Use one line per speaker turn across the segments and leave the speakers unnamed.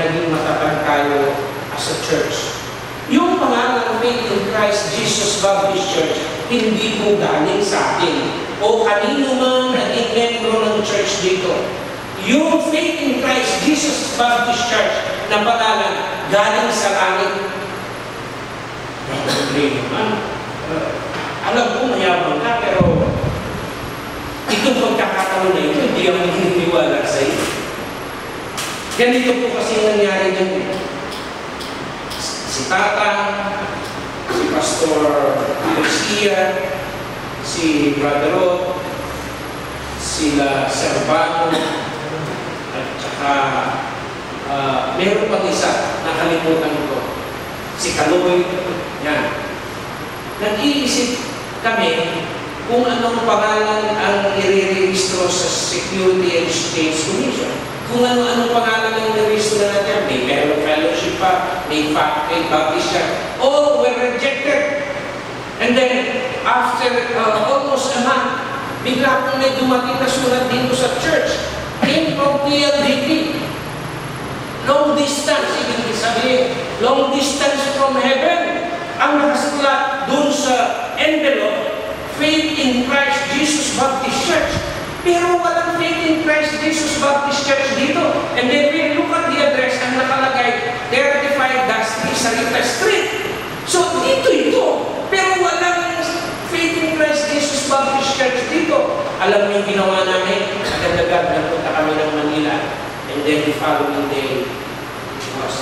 naging matatag tayo as a church. Yung pangalan Faith in Christ Jesus Baptist Church, hindi po galing sa atin o kanino man naging membro ng church dito. Yung Faith in Christ Jesus Baptist Church na pangalan galing sa langit. Alam ko mayabang ka, pero itong pagkakataon na ito, hindi ako naniniwala sa iyo. Ganito po kasi nangyari dyan. Si Tata, si Pastor Garcia, si Brother Rod, sila Servano, at saka meron pang isa, nakalimutan ko, si Kaloy, yan. Nag-iisip kami kung anong pangalan ang i-re-registro sa Security and Exchange Commission. Kung ano-anong pangalan ang i-registro na natin, may meron fellowship pa, may faculty, Baptist siya. All were rejected. And then, after almost a month, bigla kong may dumating na sulat dito sa church. Came from PLDT. Long distance, ibig sabihin, long distance from heaven. Ang nakasulat dun sa envelope, Faith in Christ Jesus Baptist Church. Pero walang Faith in Christ Jesus Baptist Church dito. And then we look at the address, ang nakalagay, 35-3 Sarita Street. So dito ito. Pero walang Faith in Christ Jesus Baptist Church dito. Alam mo yung ginawa namin? Agad-agad nagpunta kami ng Manila. And then the following day, it was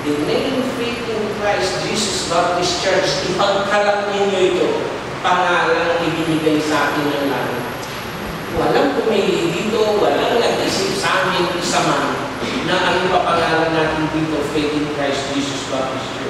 the name Faith in Christ Jesus Baptist Church, ipagkalat ninyo ito, pangalan ibinigay sa atin ng langit. Walang pumili dito, walang nag-isip sa amin isa man na ang ipapangalan natin dito, Faith in Christ Jesus Baptist Church.